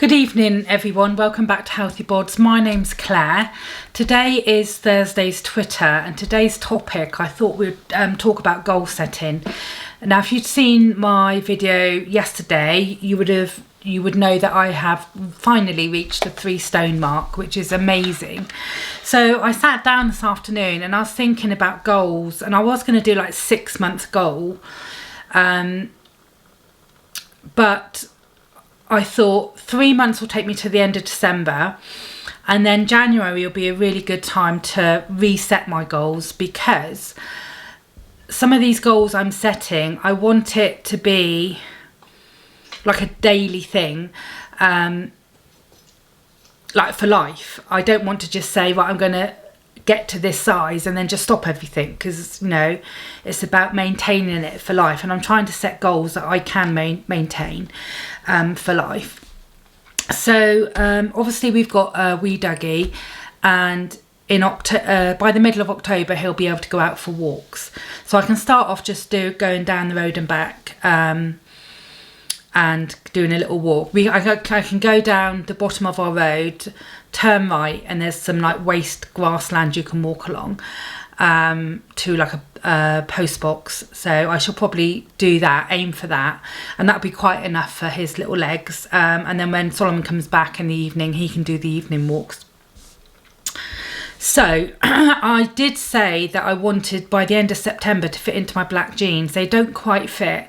Good evening everyone, welcome back to Healthy Bods. My name's Claire. Today is Thursday's Twitter and today's topic I thought we'd talk about goal setting. Now if you'd seen my video yesterday you would know that I have finally reached the 3 stone mark, which is amazing. So I sat down this afternoon and I was thinking about goals, and I was going to do like 6-month goal, but I thought 3 months will take me to the end of December, and then January will be a really good time to reset my goals, because some of these goals I'm setting, I want it to be like a daily thing, like for life. I don't want to just say, right, I'm going to get to this size and then just stop everything, because you know it's about maintaining it for life, and I'm trying to set goals that I can maintain for life. So obviously we've got wee Dougie, and in by the middle of October he'll be able to go out for walks, so I can start off just going down the road and back and doing a little walk. I can go down the bottom of our road, turn right, and there's some like waste grassland you can walk along to like a post box. So I shall probably do that, aim for that, and that'll be quite enough for his little legs. And then when Solomon comes back in the evening, he can do the evening walks. So I did say that I wanted by the end of September to fit into my black jeans. They don't quite fit.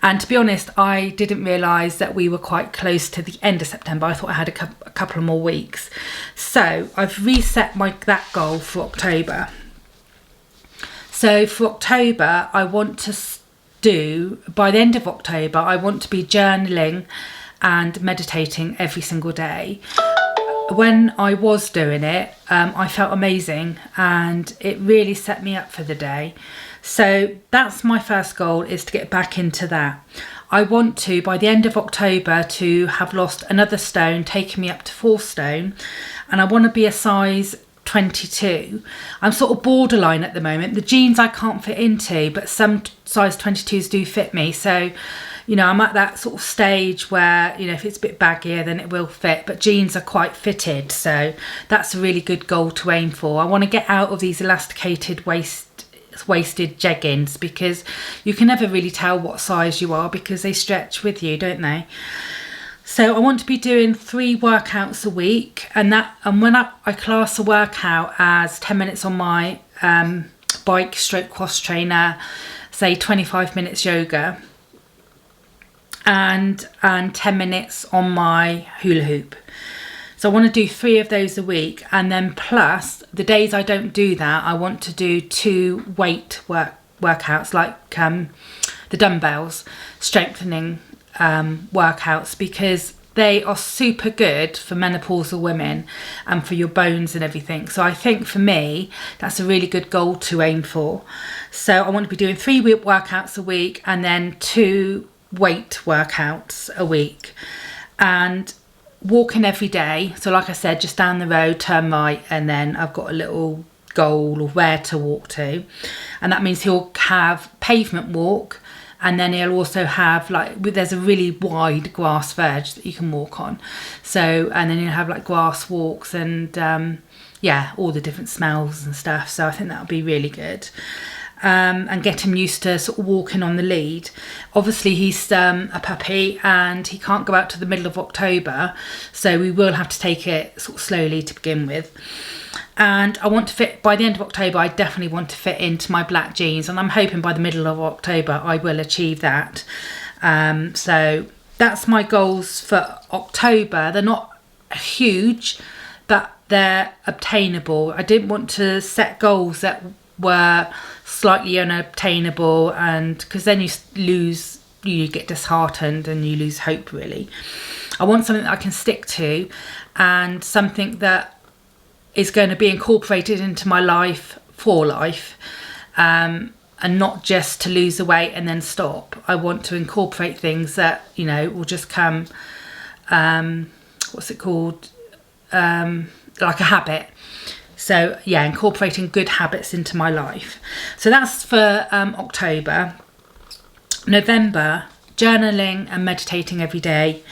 And to be honest, I didn't realise that we were quite close to the end of September. I thought I had a couple of more weeks. So I've reset that goal for October. So for October, I want to do, by the end of October, I want to be journaling and meditating every single day. When I was doing it, I felt amazing and it really set me up for the day. So that's my first goal, is to get back into that. I want to, by the end of October, to have lost another stone, taking me up to 4 stone, and I want to be a size 22. I'm sort of borderline at the moment. The jeans I can't fit into, but some size 22s do fit me. So, you know, I'm at that sort of stage where, you know, if it's a bit baggier, then it will fit, but jeans are quite fitted. So that's a really good goal to aim for. I want to get out of these elasticated waisted jeggings, because you can never really tell what size you are because they stretch with you, don't they? So I want to be doing 3 workouts a week, and when I class a workout as 10 minutes on my bike stroke cross trainer, say 25 minutes yoga, and 10 minutes on my hula hoop. So I want to do 3 of those a week, and then plus the days I don't do that, I want to do 2 weight workouts, like the dumbbells, strengthening workouts, because they are super good for menopausal women and for your bones and everything. So I think for me that's a really good goal to aim for. So I want to be doing 3 workouts a week and then 2 weight workouts a week, and walking every day. So like I said, just down the road, turn right, and then I've got a little goal of where to walk to, and that means he'll have pavement walk, and then he'll also have like, there's a really wide grass verge that you can walk on, so, and then he'll have like grass walks and yeah, all the different smells and stuff. So I think that'll be really good. And get him used to sort of walking on the lead. Obviously he's a puppy and he can't go out to the middle of October, so we will have to take it sort of slowly to begin with. And I want to fit, by the end of October, I definitely want to fit into my black jeans, and I'm hoping by the middle of October I will achieve that. So that's my goals for October. They're not huge, but they're obtainable. I didn't want to set goals that were slightly unobtainable, and because then you get disheartened and you lose hope, really. I want something that I can stick to, and something that is going to be incorporated into my life for life, and not just to lose the weight and then stop. I want to incorporate things that, you know, will just come what's it called, like a habit. So yeah, incorporating good habits into my life. So that's for October. November, journaling and meditating every day,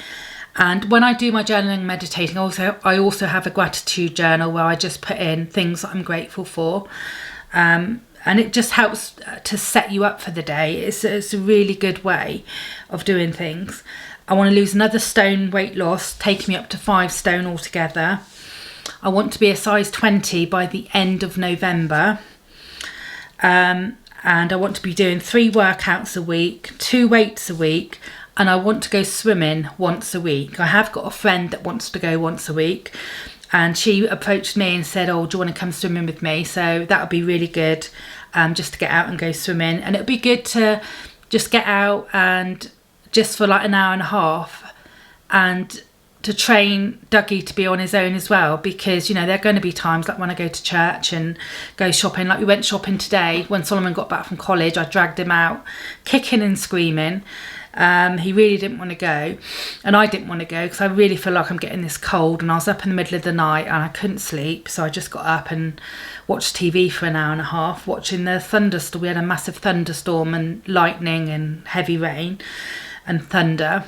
And when I do my journaling and meditating, I also have a gratitude journal where I just put in things that I'm grateful for. And it just helps to set you up for the day. It's a really good way of doing things. I want to lose another stone weight loss, taking me up to 5 stone altogether. I want to be a size 20 by the end of November. And I want to be doing 3 workouts a week, 2 weights a week, and I want to go swimming once a week. I have got a friend that wants to go once a week, and she approached me and said, oh, do you want to come swimming with me? So that would be really good, just to get out and go swimming. And it would be good to just get out and just for like an hour and a half, and to train Dougie to be on his own as well, because, you know, there are going to be times like when I go to church and go shopping, like we went shopping today. When Solomon got back from college, I dragged him out kicking and screaming. He really didn't want to go, and I didn't want to go because I really feel like I'm getting this cold, and I was up in the middle of the night and I couldn't sleep, so I just got up and watched TV for an hour and a half, watching the thunderstorm. We had a massive thunderstorm and lightning and heavy rain and thunder.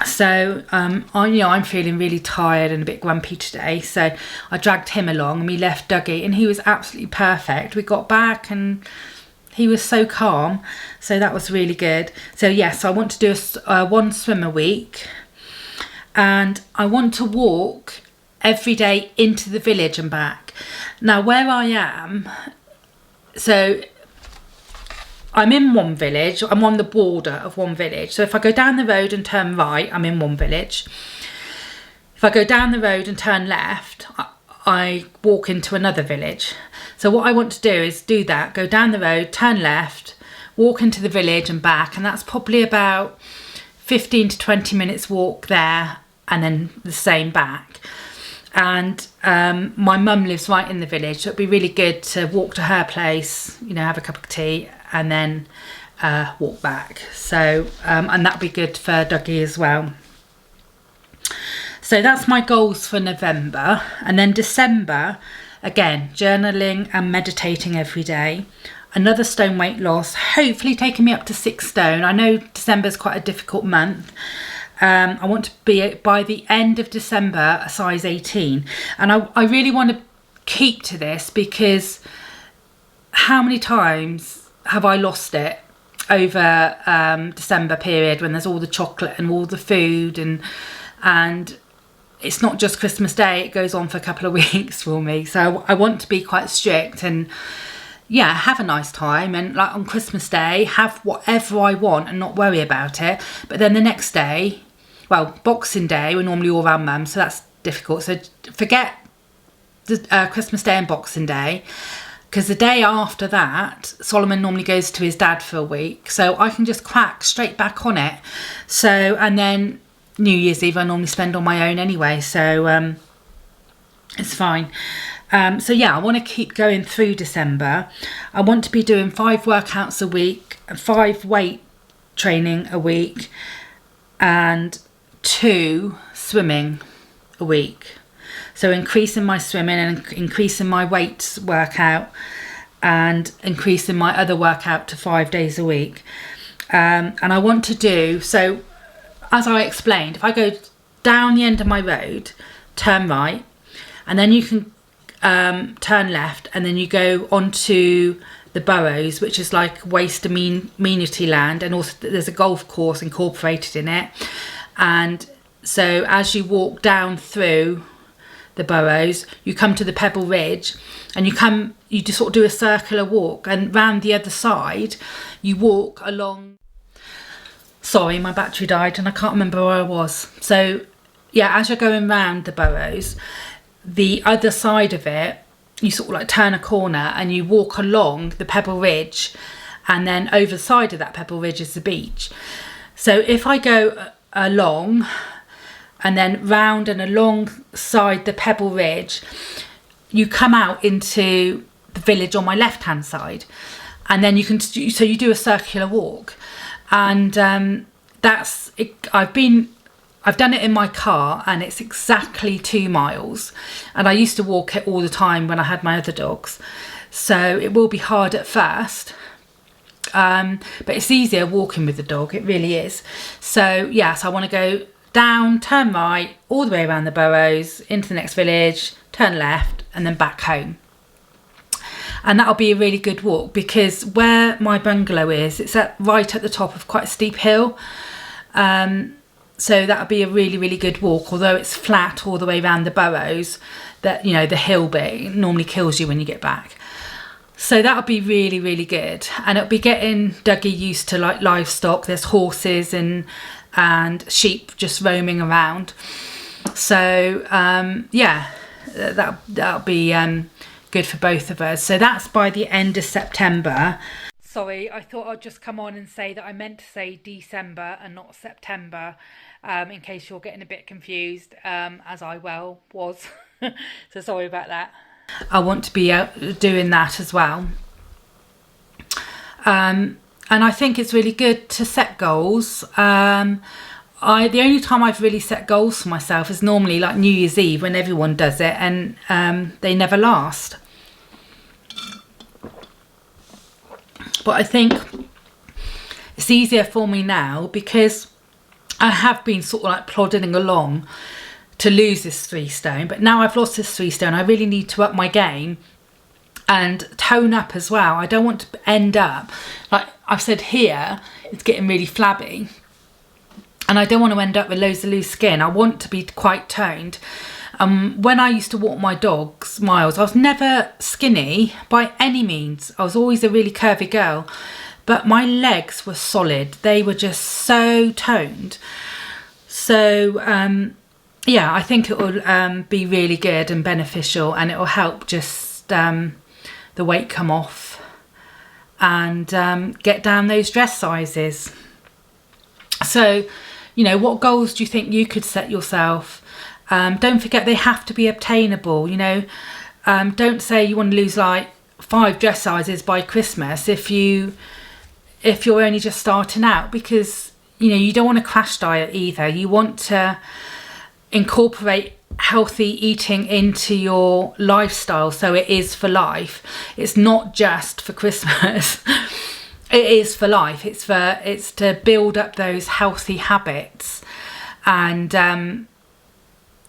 So I'm feeling really tired and a bit grumpy today, so I dragged him along and we left Dougie, and he was absolutely perfect. We got back and he was so calm, so that was really good. So yes, I want to do 1 swim a week, and I want to walk every day into the village and back. Now where I am, so I'm in one village, I'm on the border of one village. So if I go down the road and turn right, I'm in one village. If I go down the road and turn left, I walk into another village. So what I want to do is do that, go down the road, turn left, walk into the village and back. And that's probably about 15 to 20 minutes walk there, and then the same back. And my mum lives right in the village, so it'd be really good to walk to her place, you know, have a cup of tea, and then walk back. So and that'd be good for Dougie as well. So that's my goals for November. And then December, again, journaling and meditating every day. Another stone weight loss, hopefully taking me up to 6 stone. I know December's quite a difficult month. I want to be, by the end of December, a size 18. And I really want to keep to this, because how many times have I lost it over December period, when there's all the chocolate and all the food, and it's not just Christmas Day, it goes on for a couple of weeks for me. So I want to be quite strict and yeah, have a nice time, and like on Christmas Day, have whatever I want and not worry about it. But then the next day, well, Boxing Day, we're normally all around mum, so that's difficult. So forget the Christmas Day and Boxing Day, because the day after that, Solomon normally goes to his dad for a week, so I can just crack straight back on it. So, and then New Year's Eve I normally spend on my own anyway, so it's fine. So yeah, I want to keep going through December. I want to be doing 5 workouts a week, 5 weight training a week, and 2 swimming a week. So increasing my swimming and increasing my weights workout, and increasing my other workout to 5 days a week. And I want to do, so as I explained, if I go down the end of my road, turn right, and then you can turn left, and then you go onto the Burrows, which is like waste amenity land, and also there's a golf course incorporated in it. And so as you walk down through the Burrows, you come to the Pebble Ridge, and you just sort of do a circular walk, and round the other side you walk along. Sorry, my battery died and I can't remember where I was. So yeah, as you're going round the Burrows, the other side of it, you sort of like turn a corner and you walk along the Pebble Ridge, and then over the side of that Pebble Ridge is the beach. So if I go along and then round and alongside the Pebble Ridge, you come out into the village on my left hand side, and then you can, so you do a circular walk. And that's it. I've done it in my car, and it's exactly 2 miles, and I used to walk it all the time when I had my other dogs, so it will be hard at first, but it's easier walking with the dog, it really is. So yes, I want to go down, turn right, all the way around the Burrows, into the next village, turn left, and then back home. And that'll be a really good walk, because where my bungalow is, it's right at the top of quite a steep hill. So that'll be a really, really good walk, although it's flat all the way around the Burrows. That, you know, the hill bit normally kills you when you get back. So that'll be really, really good. And it'll be getting Dougie used to like livestock. There's horses and sheep just roaming around. So yeah, that'll be good for both of us. So that's by the end of September. Sorry, I thought I'd just come on and say that I meant to say December and not September, in case you're getting a bit confused, as I was. So sorry about that. I want to be out doing that as well. And I think it's really good to set goals. The only time I've really set goals for myself is normally like New Year's Eve, when everyone does it, and they never last. But I think it's easier for me now, because I have been sort of like plodding along to lose this 3 stone. But now I've lost this 3 stone, I really need to up my game and tone up as well. I don't want to end up, like I've said here, it's getting really flabby. And I don't want to end up with loads of loose skin. I want to be quite toned. When I used to walk my dogs, Miles, I was never skinny by any means. I was always a really curvy girl. But my legs were solid. They were just so toned. So, yeah, I think it will be really good and beneficial. And it will help just the weight come off. And get down those dress sizes. So, you know, what goals do you think you could set yourself? Don't forget, they have to be obtainable. You know, don't say you want to lose like 5 dress sizes by Christmas if you're only just starting out, because, you know, you don't want to crash diet either. You want to incorporate healthy eating into your lifestyle, so it is for life. It's not just for Christmas. It is for life. It's to build up those healthy habits. And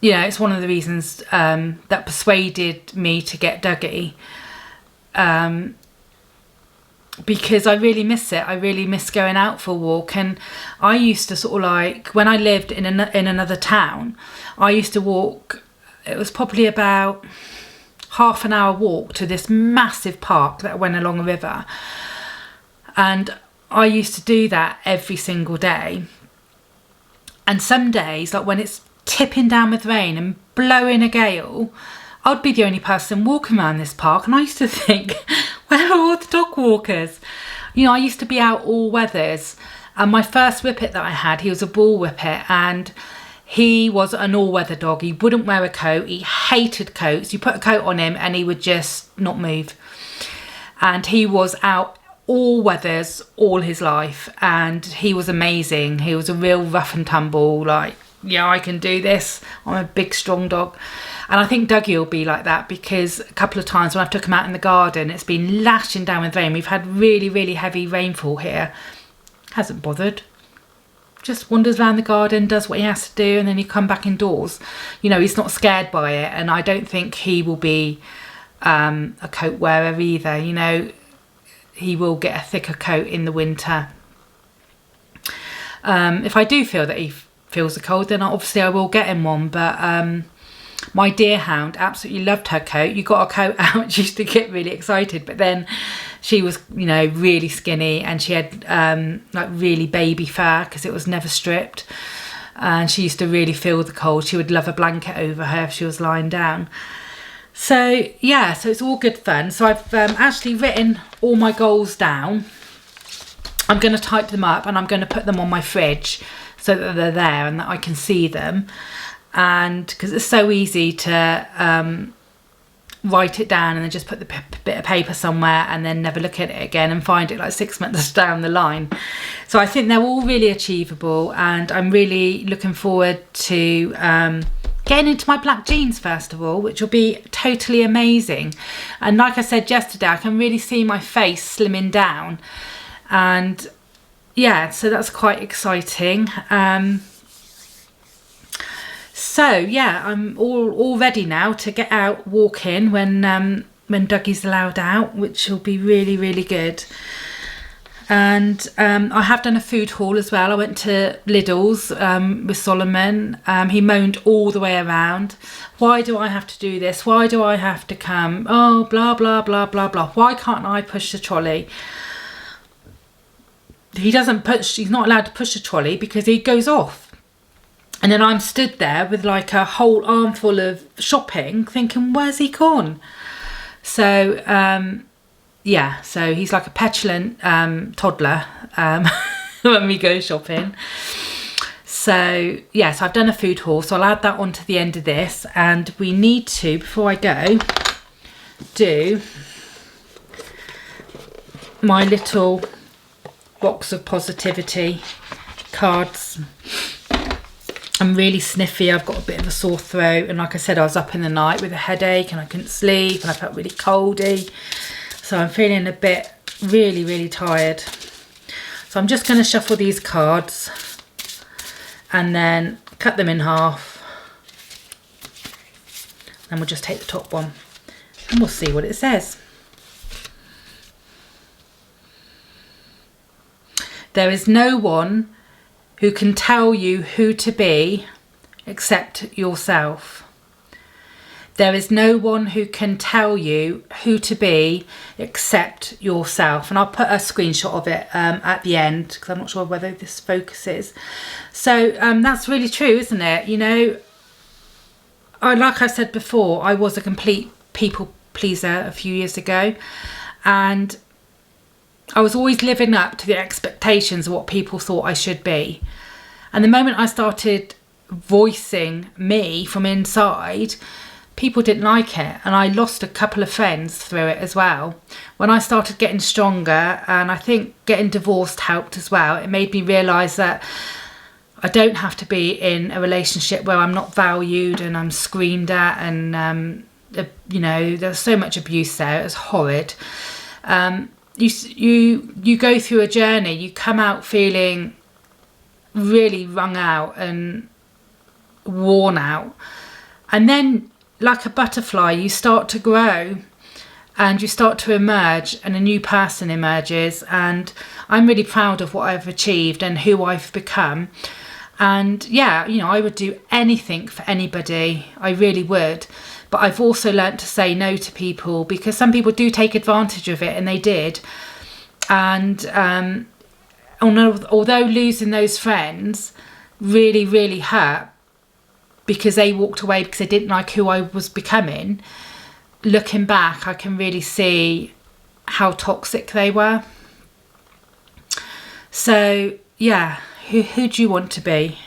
you know, it's one of the reasons that persuaded me to get Dougie, because I really miss it. I really miss going out for a walk. And I used to sort of like, when I lived in another town, I used to walk, it was probably about half an hour walk to this massive park that went along a river. And I used to do that every single day. And some days, like when it's tipping down with rain and blowing a gale, I'd be the only person walking around this park. And I used to think, where are all the dog walkers? You know, I used to be out all weathers. And my first whippet that I had, he was a bull whippet, and he was an all-weather dog. He wouldn't wear a coat. He hated coats. You put a coat on him and he would just not move. And he was out all weathers all his life, and he was amazing. He was a real rough and tumble, like, yeah, I can do this. I'm a big strong dog. And I think Dougie will be like that, because a couple of times when I've took him out in the garden, it's been lashing down with rain. We've had really, really heavy rainfall here. Hasn't bothered. Just wanders around the garden, does what he has to do, and then he come back indoors. You know, he's not scared by it, and I don't think he will be a coat wearer either. You know, he will get a thicker coat in the winter. If I do feel that he feels the cold, then obviously I will get him one. But my deerhound absolutely loved her coat. You got a coat out, she used to get really excited, but then she was, you know, really skinny, and she had like really baby fur because it was never stripped, and she used to really feel the cold. She would love a blanket over her if she was lying down. So yeah, so it's all good fun. So I've actually written all my goals down. I'm going to type them up and I'm going to put them on my fridge so that they're there and that I can see them. And because it's so easy to write it down and then just put the bit of paper somewhere and then never look at it again and find it like 6 months down the line. So I think they're all really achievable, and I'm really looking forward to getting into my black jeans first of all, which will be totally amazing. And like I said yesterday, I can really see my face slimming down, and yeah, so that's quite exciting. So yeah, I'm all ready now to get out walking when Dougie's allowed out, which will be really, really good. And I have done a food haul as well. I went to Lidl's with Solomon. He moaned all the way around. Why do I have to do this? Why do I have to come? Oh, blah, blah, blah, blah, blah. Why can't I push the trolley? He's not allowed to push the trolley because he goes off. And then I'm stood there with like a whole armful of shopping thinking, where's he gone? So, yeah, so he's like a petulant toddler when we go shopping. So, yeah, so I've done a food haul. So I'll add that on to the end of this. And we need to, before I go, do my little box of positivity cards. I'm really sniffy. I've got a bit of a sore throat. And like I said, I was up in the night with a headache and I couldn't sleep and I felt really coldy. So I'm feeling a bit really, really tired. So I'm just going to shuffle these cards and then cut them in half. And we'll just take the top one and we'll see what it says. There is no one who can tell you who to be except yourself. There is no one who can tell you who to be except yourself. And I'll put a screenshot of it at the end because I'm not sure whether this focuses. So that's really true, isn't it? You know, like I said before, I was a complete people pleaser a few years ago. And I was always living up to the expectations of what people thought I should be. And the moment I started voicing me from inside, people didn't like it, and I lost a couple of friends through it as well. When I started getting stronger, and I think getting divorced helped as well, it made me realise that I don't have to be in a relationship where I'm not valued and I'm screamed at, and you know, there's so much abuse there. It's horrid. You go through a journey, you come out feeling really wrung out and worn out, and then like a butterfly you start to grow and you start to emerge and a new person emerges. And I'm really proud of what I've achieved and who I've become. And yeah, you know, I would do anything for anybody, I really would. But I've also learnt to say no to people because some people do take advantage of it, and they did. And although losing those friends really, really hurt because they walked away because they didn't like who I was becoming, looking back, I can really see how toxic they were. So, yeah, who do you want to be?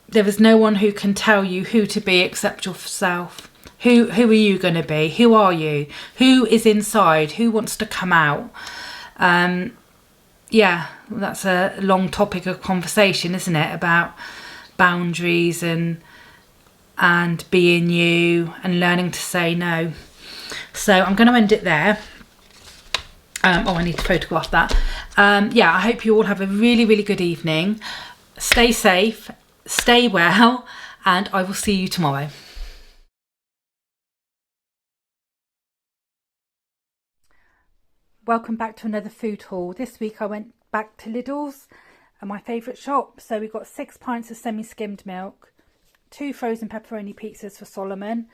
There is no one who can tell you who to be except yourself. Who are you going to be? Who are you? Who is inside? Who wants to come out? Yeah, that's a long topic of conversation, isn't it? About boundaries and being you and learning to say no. So I'm going to end it there. I need to photograph that. Yeah, I hope you all have a really, really good evening. Stay safe, stay well, and I will see you tomorrow. Welcome back to another food haul. This week I went back to Lidl's, my favourite shop. So we got 6 pints of semi-skimmed milk, 2 frozen pepperoni pizzas for Solomon.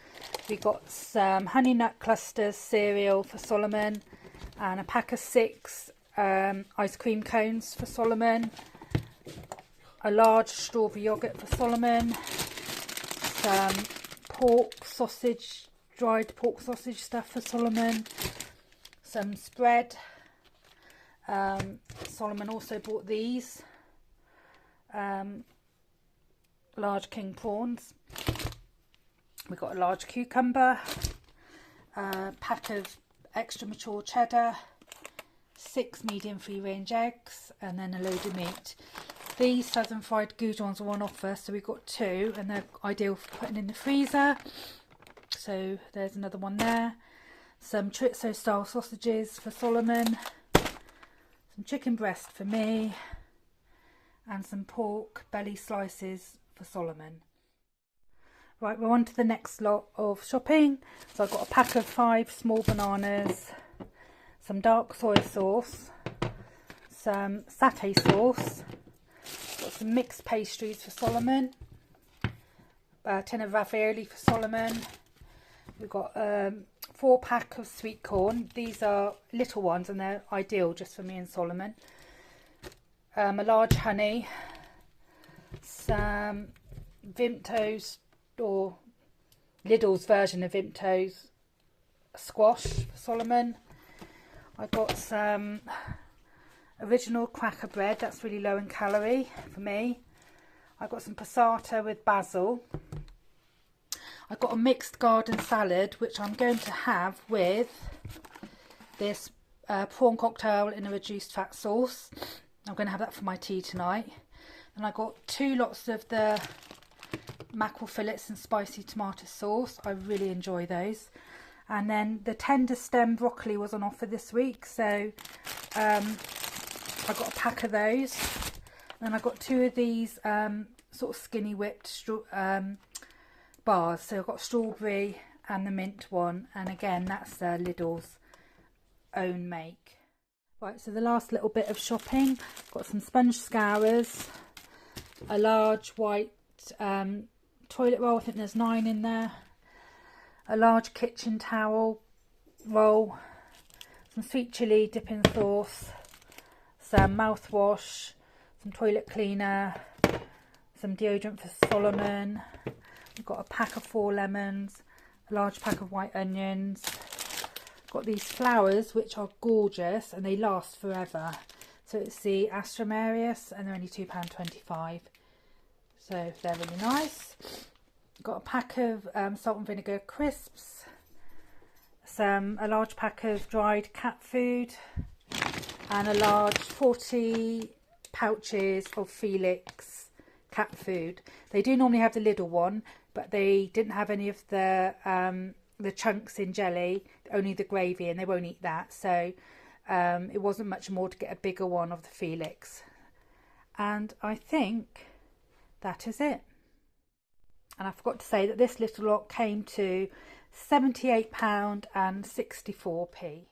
We got some honey nut clusters cereal for Solomon, and a pack of 6 ice cream cones for Solomon, a large strawberry yoghurt for Solomon, some pork sausage, dried pork sausage stuff for Solomon, some spread. Solomon also bought these large king prawns. We got a large cucumber, a pack of extra mature cheddar, 6 medium free range eggs, and then a load of meat. These southern fried goujons are on offer, so we got 2, and they're ideal for putting in the freezer. So there's another one there. Some chorizo style sausages for Solomon, some chicken breast for me, and some pork belly slices for Solomon. Right, we're on to the next lot of shopping. So I've got a pack of 5 small bananas, some dark soy sauce, some satay sauce, got some mixed pastries for Solomon, a tin of ravioli for Solomon. We've got 4 pack of sweet corn. These are little ones and they're ideal just for me and Solomon. A large honey, some Vimto's or Lidl's version of Vimto's squash for Solomon. I got some original cracker bread, that's really low in calorie for me. I got some passata with basil. I got a mixed garden salad which I'm going to have with this prawn cocktail in a reduced fat sauce. I'm going to have that for my tea tonight. And I got 2 lots of the mackerel fillets and spicy tomato sauce. I really enjoy those. And then the tender stem broccoli was on offer this week, so I got a pack of those. And I got 2 of these sort of skinny whipped bars. So I've got strawberry and the mint one, and again that's Lidl's own make. Right, so the last little bit of shopping, got some sponge scourers, a large white toilet roll, I think there's 9 in there, a large kitchen towel roll, some sweet chilli dipping sauce, some mouthwash, some toilet cleaner, some deodorant for Solomon. We've got a pack of 4 lemons, a large pack of white onions. Got these flowers which are gorgeous and they last forever. So it's the Astramarius and they're only £2.25. So they're really nice. Got a pack of salt and vinegar crisps, a large pack of dried cat food, and a large 40 pouches of Felix cat food. They do normally have the Lidl one, but they didn't have any of the chunks in jelly, only the gravy, and they won't eat that. So it wasn't much more to get a bigger one of the Felix. And I think that is it. And I forgot to say that this little lot came to £78.64.